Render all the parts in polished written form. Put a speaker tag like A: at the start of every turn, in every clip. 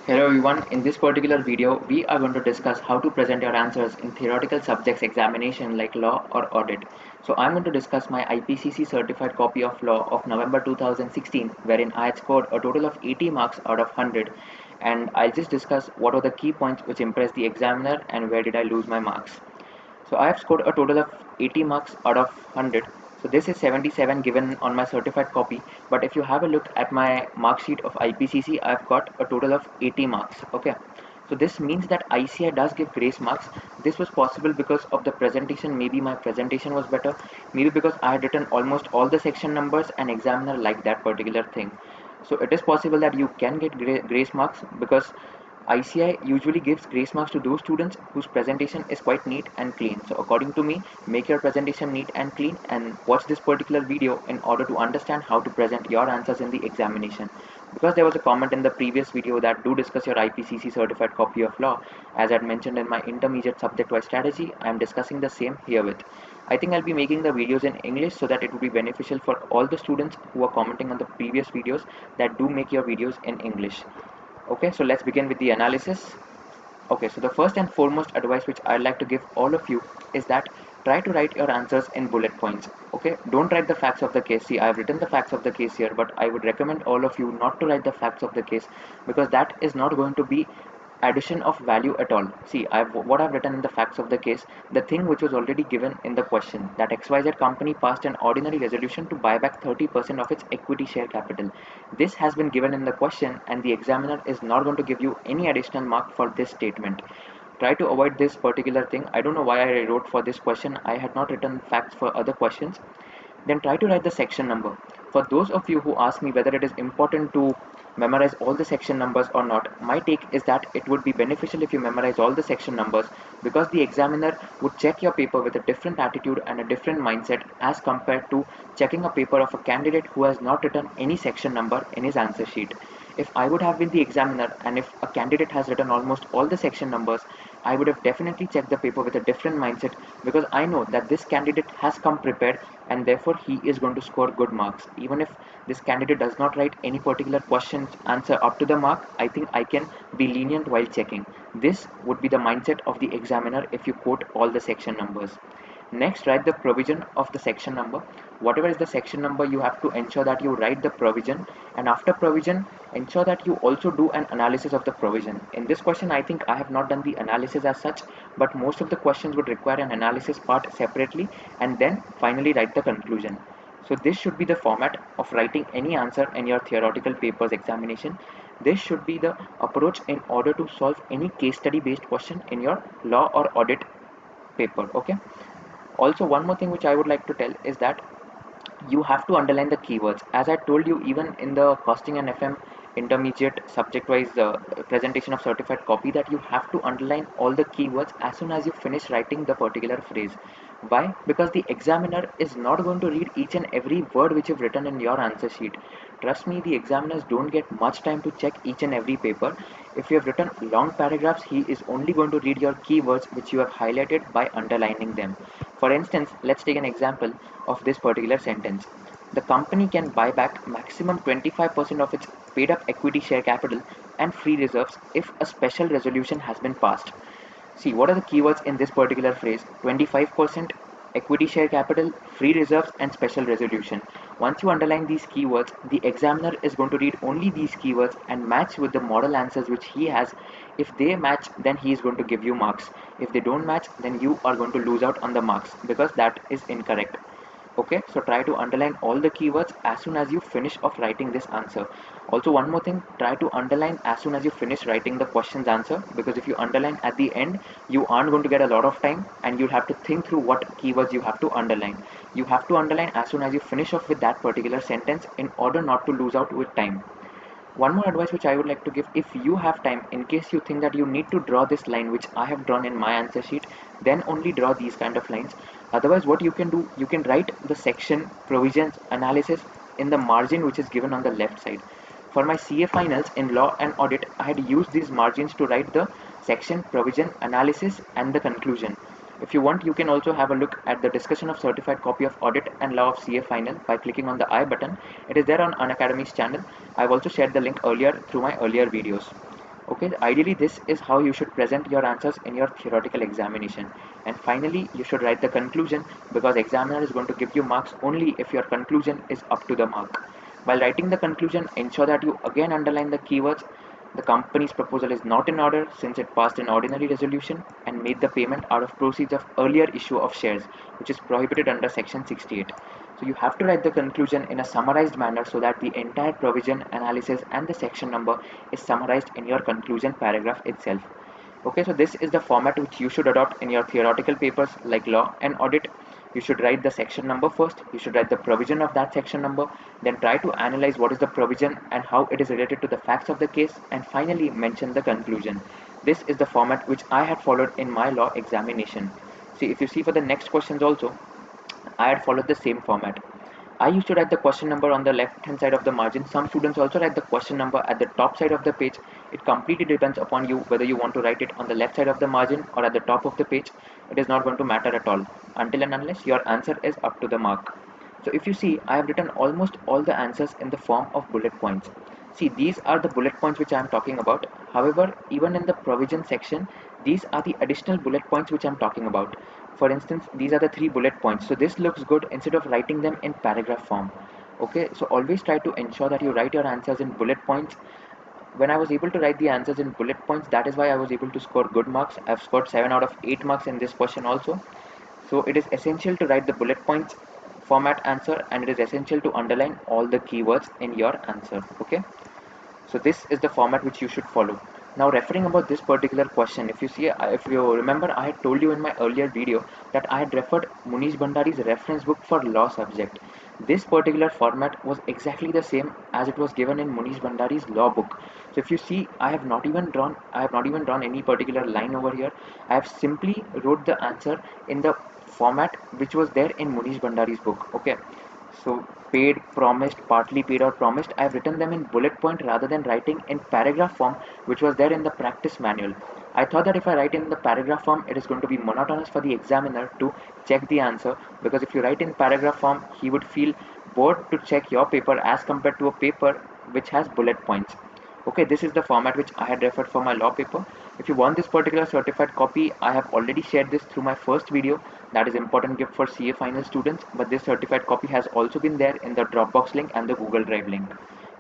A: Hello everyone, in this particular video we are going to discuss how to present your answers in theoretical subjects examination like law or audit. So I'm going to discuss my IPCC certified copy of law of November 2016 wherein I had scored a total of 80 marks out of 100, and I'll just discuss what were the key points which impressed the examiner and where did I lose my marks. So I have scored a total of 80 marks out of 100. So this is 77 given on my certified copy. But if you have a look at my mark sheet of IPCC, I've got a total of 80 marks. Okay. So this means that ICI does give grace marks. This was possible because of the presentation. Maybe my presentation was better. Maybe because I had written almost all the section numbers and examiner liked that particular thing. So it is possible that you can get grace marks because ICI usually gives grace marks to those students whose presentation is quite neat and clean. So according to me, make your presentation neat and clean and watch this particular video in order to understand how to present your answers in the examination. Because there was a comment in the previous video that do discuss your IPCC certified copy of law. As I had mentioned in my intermediate subject-wise strategy, I am discussing the same herewith. I think I'll be making the videos in English so that it would be beneficial for all the students who are commenting on the previous videos that do make your videos in English. Okay, so let's begin with the analysis. Okay, so the first and foremost advice which I'd like to give all of you is that try to write your answers in bullet points. Okay, don't write the facts of the case. See, I've written the facts of the case here, but I would recommend all of you not to write the facts of the case because that is not going to be addition of value at all. See, what I've written in the facts of the case, the thing which was already given in the question, that XYZ company passed an ordinary resolution to buy back 30% of its equity share capital. This has been given in the question and the examiner is not going to give you any additional mark for this statement. Try to avoid this particular thing. I don't know why I wrote for this question. I had not written facts for other questions. Then try to write the section number. For those of you who ask me whether it is important to memorize all the section numbers or not, my take is that it would be beneficial if you memorize all the section numbers because the examiner would check your paper with a different attitude and a different mindset as compared to checking a paper of a candidate who has not written any section number in his answer sheet. If I would have been the examiner and if a candidate has written almost all the section numbers, I would have definitely checked the paper with a different mindset because I know that this candidate has come prepared and therefore he is going to score good marks. Even if this candidate does not write any particular question answer up to the mark, I think I can be lenient while checking. This would be the mindset of the examiner if you quote all the section numbers. Next, write the provision of the section number. Whatever is the section number, you have to ensure that you write the provision, and after provision, ensure that you also do an analysis of the provision. In this question, I think I have not done the analysis as such, but most of the questions would require an analysis part separately, and then finally write the conclusion. So this should be the format of writing any answer in your theoretical papers examination. This should be the approach in order to solve any case study based question in your law or audit paper. Okay. Also, one more thing which I would like to tell is that you have to underline the keywords. As I told you, even in the costing and FM intermediate subject wise presentation of certified copy, that you have to underline all the keywords as soon as you finish writing the particular phrase. Why? Because the examiner is not going to read each and every word which you've written in your answer sheet. Trust me, the examiners don't get much time to check each and every paper. If you have written long paragraphs, he is only going to read your keywords which you have highlighted by underlining them. For instance, let's take an example of this particular sentence. The company can buy back maximum 25% of its paid up equity share capital and free reserves if a special resolution has been passed. See, what are the keywords in this particular phrase? 25%, equity share capital, free reserves, and special resolution. Once you underline these keywords, the examiner is going to read only these keywords and match with the model answers which he has. If they match, then he is going to give you marks. If they don't match, then you are going to lose out on the marks because that is incorrect. Okay, so try to underline all the keywords as soon as you finish of writing this answer. Also, one more thing, try to underline as soon as you finish writing the question's answer, because if you underline at the end, you aren't going to get a lot of time and you'll have to think through what keywords you have to underline. You have to underline as soon as you finish off with that particular sentence in order not to lose out with time. One more advice which I would like to give, if you have time, in case you think that you need to draw this line which I have drawn in my answer sheet, then only draw these kind of lines. Otherwise, what you can do, you can write the section provisions analysis in the margin which is given on the left side. For my CA finals in law and audit, I had used these margins to write the section provision analysis and the conclusion. If you want, you can also have a look at the discussion of certified copy of audit and law of CA final by clicking on the I button. It is there on Unacademy's channel. I've also shared the link earlier through my earlier videos. Okay, ideally this is how you should present your answers in your theoretical examination. And finally, you should write the conclusion, because examiner is going to give you marks only if your conclusion is up to the mark. While writing the conclusion, ensure that you again underline the keywords: the company's proposal is not in order since it passed an ordinary resolution and made the payment out of proceeds of earlier issue of shares, which is prohibited under section 68. So you have to write the conclusion in a summarized manner so that the entire provision, analysis and the section number is summarized in your conclusion paragraph itself. Okay, so this is the format which you should adopt in your theoretical papers like law and audit. You should write the section number first, you should write the provision of that section number, then try to analyze what is the provision and how it is related to the facts of the case, and finally mention the conclusion. This is the format which I had followed in my law examination. See, if you see for the next questions also, I had followed the same format. I used to write the question number on the left hand side of the margin. Some students also write the question number at the top side of the page. It completely depends upon you whether you want to write it on the left side of the margin or at the top of the page. It is not going to matter at all until and unless your answer is up to the mark. So if you see, I have written almost all the answers in the form of bullet points. See, these are the bullet points which I am talking about. However, even in the provision section, these are the additional bullet points which I am talking about. For instance, these are the 3 bullet points. So this looks good instead of writing them in paragraph form. Okay, so always try to ensure that you write your answers in bullet points. When I was able to write the answers in bullet points, that is why I was able to score good marks. I've scored 7 out of 8 marks in this question also. So it is essential to write the bullet points format answer, and it is essential to underline all the keywords in your answer. Okay, so this is the format which you should follow. Now, referring about this particular question, if you see, if you remember, I had told you in my earlier video that I had referred Munish Bhandari's reference book for law subject. This particular format was exactly the same as it was given in Munish Bhandari's law book. So if you see, I have not even drawn any particular line over here. I have simply wrote the answer in the format which was there in Munish Bhandari's book. Okay, so paid, promised, partly paid or promised, I have written them in bullet point rather than writing in paragraph form which was there in the practice manual. I thought that if I write in the paragraph form, it is going to be monotonous for the examiner to check the answer, because if you write in paragraph form, he would feel bored to check your paper as compared to a paper which has bullet points. Okay, this is the format which I had referred for my law paper. If you want this particular certified copy, I have already shared this through my first video, that is important gift for CA final students, but this certified copy has also been there in the Dropbox link and the Google Drive link.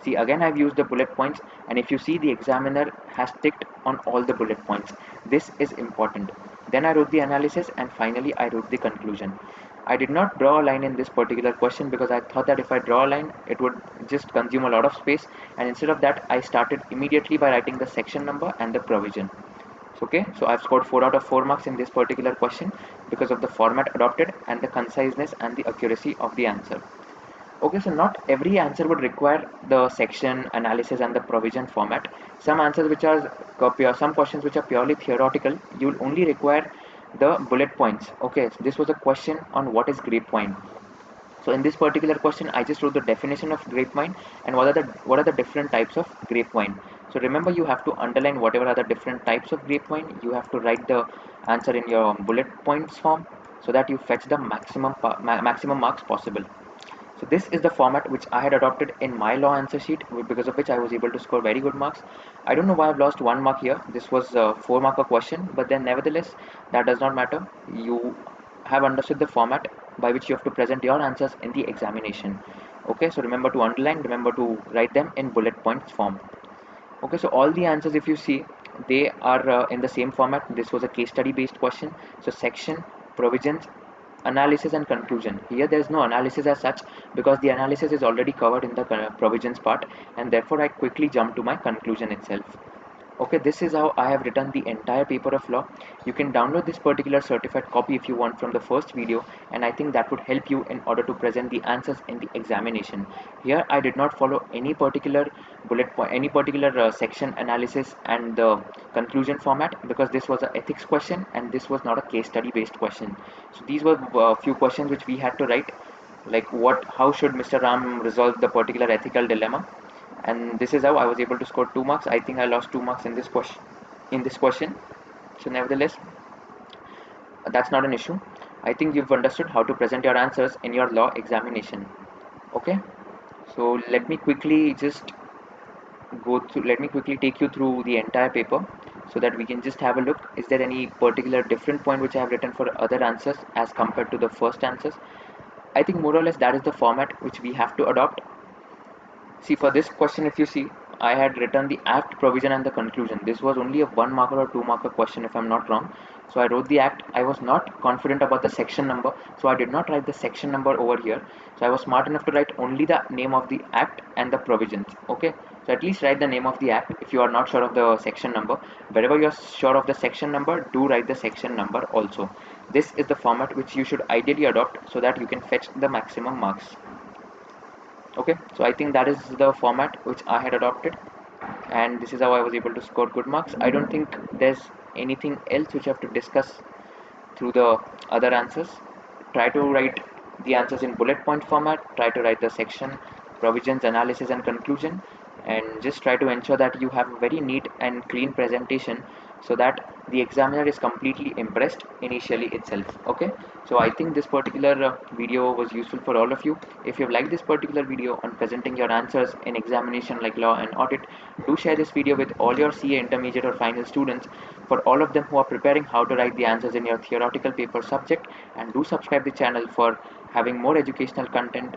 A: See, again I've used the bullet points, and if you see, the examiner has ticked on all the bullet points. This is important. Then I wrote the analysis, and finally I wrote the conclusion. I did not draw a line in this particular question because I thought that if I draw a line, it would just consume a lot of space, and instead of that, I started immediately by writing the section number and the provision. Okay, so I've scored 4 out of 4 marks in this particular question because of the format adopted and the conciseness and the accuracy of the answer. Okay, so not every answer would require the section, analysis and the provision format. Some answers which are some questions which are purely theoretical, you will only require the bullet points. Okay, so this was a question on what is grape wine. So in this particular question, I just wrote the definition of grape wine and what are the different types of grape wine. So remember, you have to underline whatever are the different types of grape wine. You have to write the answer in your bullet points form so that you fetch the maximum marks possible. So this is the format which I had adopted in my law answer sheet, because of which I was able to score very good marks. I don't know why I've lost 1 mark here. This was a 4 marker question, but then nevertheless, that does not matter. You have understood the format by which you have to present your answers in the examination. Okay, so remember to underline, remember to write them in bullet points form. Okay, so all the answers, if you see, they are in the same format. This was a case study based question. So section, provisions, analysis and conclusion. Here there is no analysis as such because the analysis is already covered in the provisions part, and therefore I quickly jump to my conclusion itself. Okay, this is how I have written the entire paper of law. You can download this particular certified copy if you want from the first video, and I think that would help you in order to present the answers in the examination. Here I did not follow any particular bullet point, any particular section analysis and the conclusion format, because this was an ethics question and this was not a case study based question. So these were a few questions which we had to write, like how should Mr. Ram resolve the particular ethical dilemma, and this is how I was able to score 2 marks. I think I lost 2 marks in this question. So nevertheless, that's not an issue. I think you've understood how to present your answers in your law examination. Okay, so let me quickly just let me quickly take you through the entire paper so that we can just have a look. Is there any particular different point which I have written for other answers as compared to the first answers? I think more or less that is the format which we have to adopt. See, for this question, if you see, I had written the act, provision, and the conclusion. This was only a 1 marker or 2 marker question, if I'm not wrong. So I wrote the act. I was not confident about the section number, so I did not write the section number over here. So I was smart enough to write only the name of the act and the provisions. Okay, so at least write the name of the act if you are not sure of the section number. Wherever you're sure of the section number, do write the section number also. This is the format which you should ideally adopt so that you can fetch the maximum marks. Okay, so I think that is the format which I had adopted, and this is how I was able to score good marks. I don't think there's anything else which I have to discuss through the other answers. Try to write the answers in bullet point format, try to write the section, provisions, analysis, and conclusion, and just try to ensure that you have a very neat and clean presentation so that the examiner is completely impressed initially itself. Okay, so I think this particular video was useful for all of you. If you've liked this particular video on presenting your answers in examination like law and audit, do share this video with all your CA intermediate or final students, for all of them who are preparing how to write the answers in your theoretical paper subject, and do subscribe the channel for having more educational content.